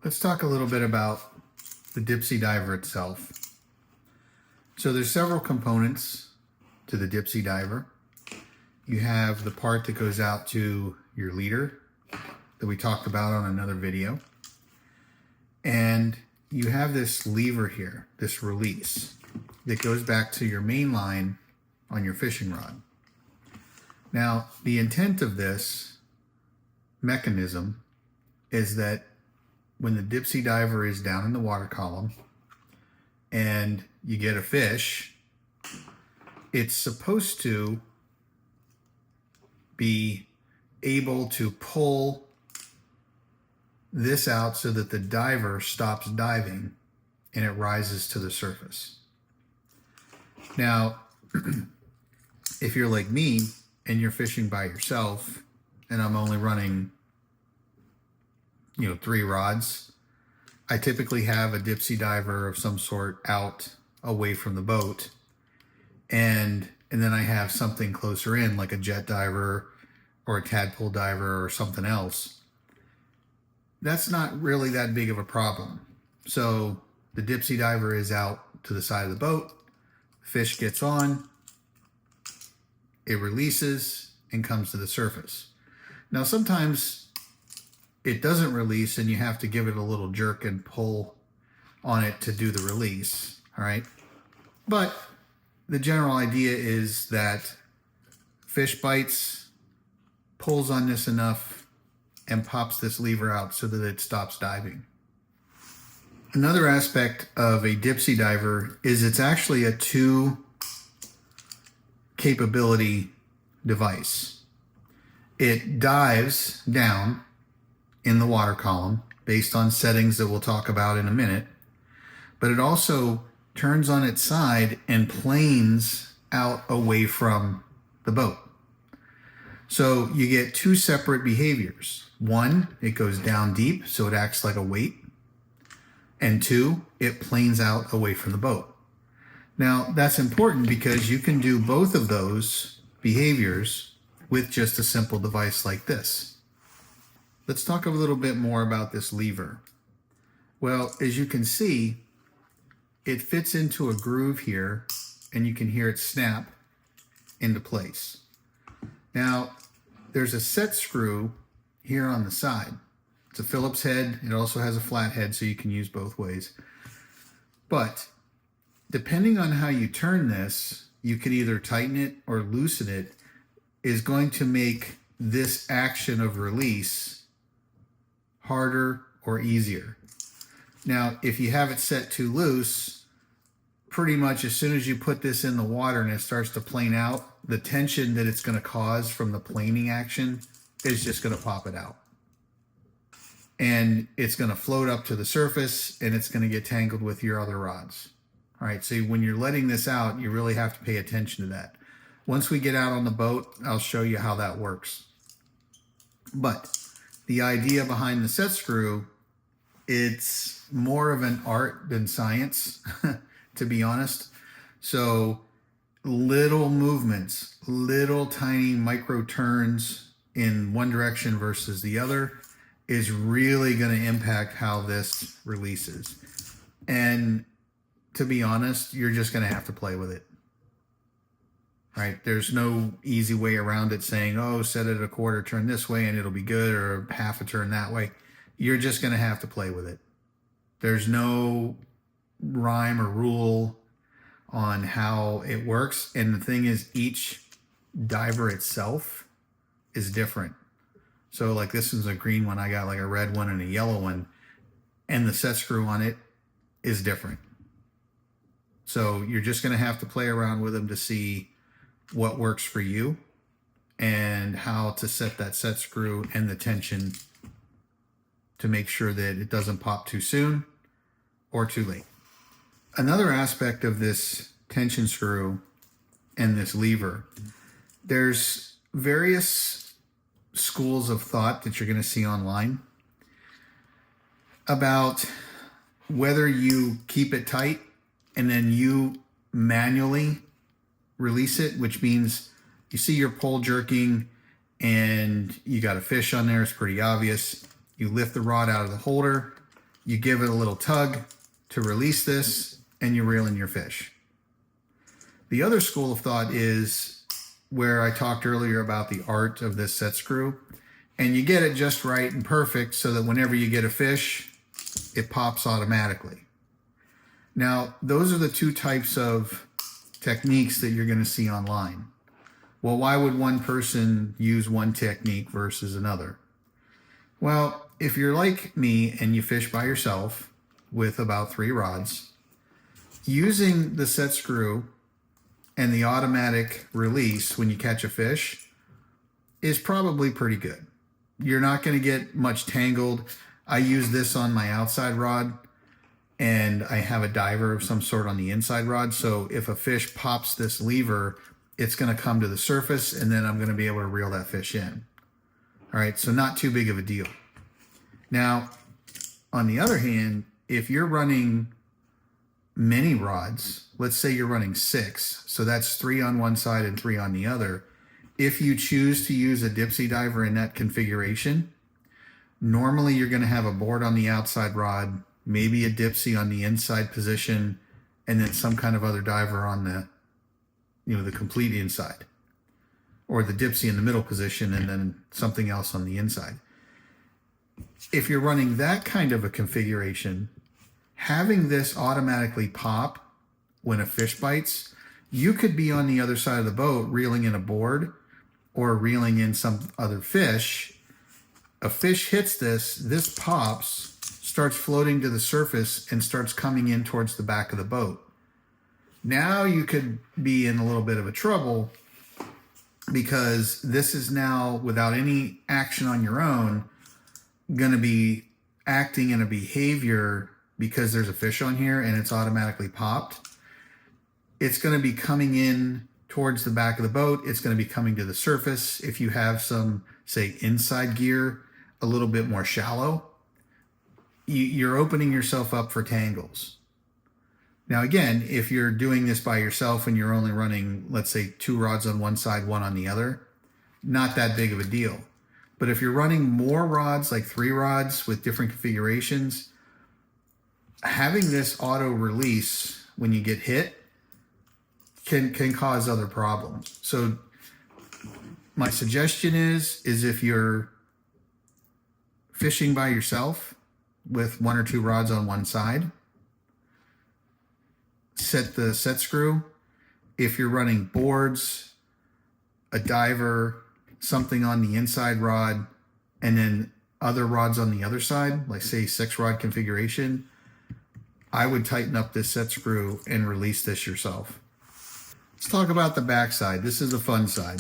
Let's talk a little bit about the Dipsey diver itself. So there's several components to the Dipsey diver. You have the part that goes out to your leader that we talked about on another video. And you have this lever here, this release, that goes back to your main line on your fishing rod. Now, the intent of this mechanism is that when the Dipsey diver is down in the water column and you get a fish, it's supposed to be able to pull this out so that the diver stops diving and it rises to the surface. Now, if you're like me and you're fishing by yourself and I'm only running 3 rods, I typically have a Dipsey diver of some sort out away from the boat, and then I have something closer in, like a jet diver or a tadpole diver or something else. That's not really that big of a problem. So the Dipsey diver is out to the side of the boat, fish gets on, it releases and comes to the surface. Now sometimes it doesn't release and you have to give it a little jerk and pull on it to do the release, all right? But the general idea is that fish bites, pulls on this enough, and pops this lever out so that it stops diving. Another aspect of a Dipsey diver is it's actually a 2 capability device. It dives down in the water column based on settings that we'll talk about in a minute, but it also turns on its side and planes out away from the boat. So you get 2 separate behaviors. 1, it goes down deep, so it acts like a weight. And 2, it planes out away from the boat. Now, that's important because you can do both of those behaviors with just a simple device like this. Let's talk a little bit more about this lever. Well, as you can see, it fits into a groove here, and you can hear it snap into place. Now, there's a set screw here on the side. It's a Phillips head. It also has a flat head, so you can use both ways. But depending on how you turn this, you can either tighten it or loosen it, is going to make this action of release harder or easier. Now, if you have it set too loose, pretty much as soon as you put this in the water and it starts to plane out, the tension that it's going to cause from the planing action is just going to pop it out. And it's going to float up to the surface and it's going to get tangled with your other rods. All right, so when you're letting this out, you really have to pay attention to that. Once we get out on the boat, I'll show you how that works. But the idea behind the set screw, it's more of an art than science, to be honest. So little movements, little tiny micro turns in one direction versus the other is really going to impact how this releases. And to be honest, you're just going to have to play with it. Right? There's no easy way around it saying, oh, set it a quarter turn this way and it'll be good, or half a turn that way. You're just going to have to play with it. There's no rhyme or rule on how it works. And the thing is, each diver itself is different. So like this is a green one. I got like a red one and a yellow one. And the set screw on it is different. So you're just going to have to play around with them to see what works for you and how to set that set screw and the tension to make sure that it doesn't pop too soon or too late. Another aspect of this tension screw and this lever, there's various schools of thought that you're going to see online about whether you keep it tight and then you manually release it, which means you see your pole jerking and you got a fish on there. It's pretty obvious. You lift the rod out of the holder, You give it a little tug to release this, and you reel in your fish. The other school of thought is where I talked earlier about the art of this set screw, and you get it just right and perfect so that whenever you get a fish, it pops automatically. Now, those are the two types of techniques that you're going to see online. Well, why would one person use one technique versus another? Well, if you're like me and you fish by yourself with about 3 rods, using the set screw and the automatic release when you catch a fish is probably pretty good. You're not going to get much tangled. I use this on my outside rod, and I have a diver of some sort on the inside rod. So if a fish pops this lever, it's going to come to the surface, and then I'm going to be able to reel that fish in. All right, so not too big of a deal. Now, on the other hand, if you're running many rods, let's say you're running 6, so that's 3 on one side and 3 on the other. If you choose to use a Dipsey diver in that configuration, normally you're going to have a board on the outside rod, maybe a Dipsey on the inside position, and then some kind of other diver on the, the complete inside, or the Dipsey in the middle position, and then something else on the inside. If you're running that kind of a configuration, having this automatically pop when a fish bites, you could be on the other side of the boat reeling in a board or reeling in some other fish. A fish hits this pops, starts floating to the surface, and starts coming in towards the back of the boat. Now you could be in a little bit of a trouble, because this is now, without any action on your own, going to be acting in a behavior because there's a fish on here and it's automatically popped. It's going to be coming in towards the back of the boat. It's going to be coming to the surface. If you have some, say, inside gear, a little bit more shallow, you're opening yourself up for tangles. Now, again, if you're doing this by yourself and you're only running, let's say, 2 rods on one side, 1 on the other, not that big of a deal. But if you're running more rods, like 3 rods with different configurations, having this auto release when you get hit can cause other problems. So my suggestion is if you're fishing by yourself with 1 or 2 rods on one side, set the set screw. If you're running boards, a diver, something on the inside rod, and then other rods on the other side, like say 6 rod configuration, I would tighten up this set screw and release this yourself. Let's talk about the backside. This is the fun side.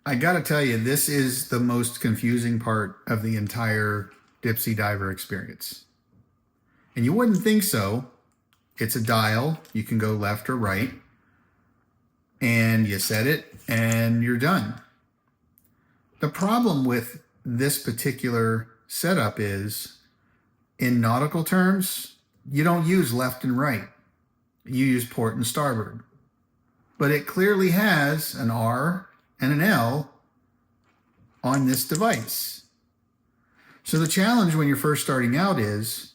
I gotta tell you, this is the most confusing part of the entire Dipsey diver experience. And you wouldn't think so. It's a dial. You can go left or right, and you set it and you're done. The problem with this particular setup is, in nautical terms, you don't use left and right. You use port and starboard. But it clearly has an R and an L on this device. So the challenge when you're first starting out is,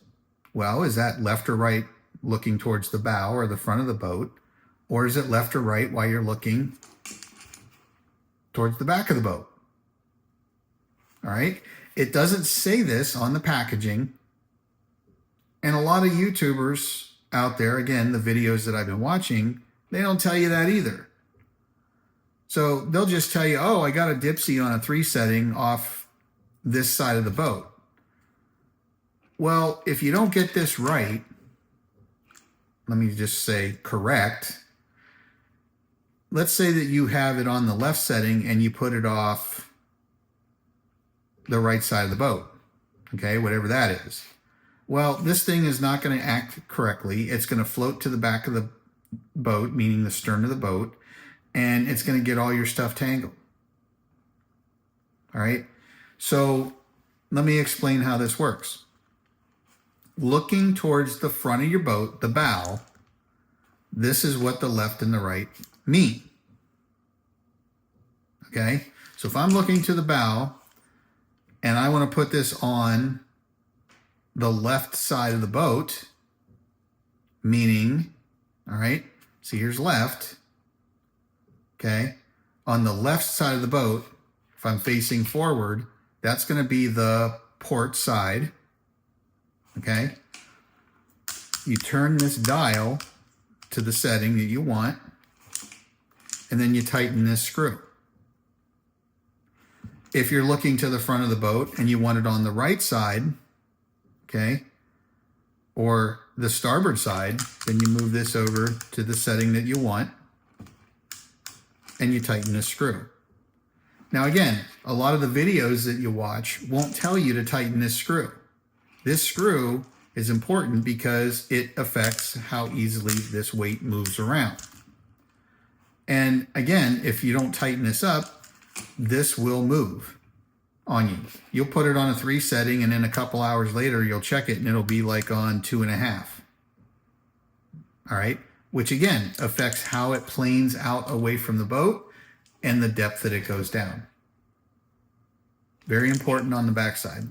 well, is that left or right looking towards the bow or the front of the boat? Or is it left or right while you're looking towards the back of the boat? All right. It doesn't say this on the packaging. And a lot of YouTubers out there, again, the videos that I've been watching, they don't tell you that either. So they'll just tell you, oh, I got a Dipsey on a 3 setting off this side of the boat. Well, if you don't get this right, let me just say correct. Let's say that you have it on the left setting and you put it off the right side of the boat. Okay, whatever that is. Well, this thing is not going to act correctly. It's going to float to the back of the boat, meaning the stern of the boat, and it's going to get all your stuff tangled. All right. So let me explain how this works. Looking towards the front of your boat, the bow, this is what the left and the right mean. Okay. So if I'm looking to the bow and I want to put this on the left side of the boat, meaning, all right, so here's left, okay? On the left side of the boat, if I'm facing forward, that's going to be the port side, okay? You turn this dial to the setting that you want, and then you tighten this screw. If you're looking to the front of the boat and you want it on the right side, okay, or the starboard side, then you move this over to the setting that you want and you tighten this screw. Now again, a lot of the videos that you watch won't tell you to tighten this screw. This screw is important because it affects how easily this weight moves around. And again, if you don't tighten this up, this will move on you. You'll put it on a 3 setting, and then a couple hours later, you'll check it and it'll be like on 2.5. All right. Which again, affects how it planes out away from the boat and the depth that it goes down. Very important on the backside.